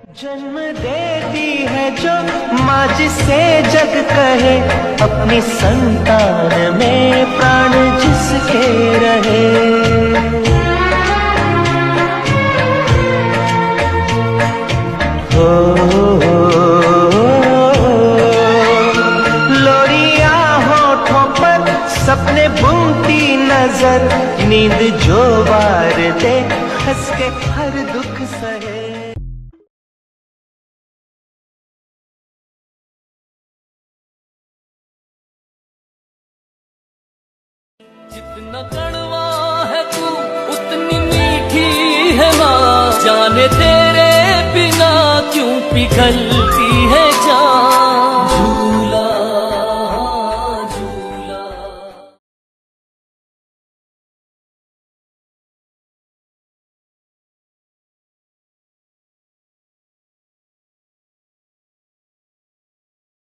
जन्म देती है जो माँ जिसे जग कहे, अपनी संतान में प्राण जिसके रहे। हो लोरिया होठों पर सपने बुनती नजर, नींद जो वार दे हंस के हर दुख सहे। जितना कड़वा है तू उतनी मीठी है माँ, जाने तेरे बिना क्यों पिघलती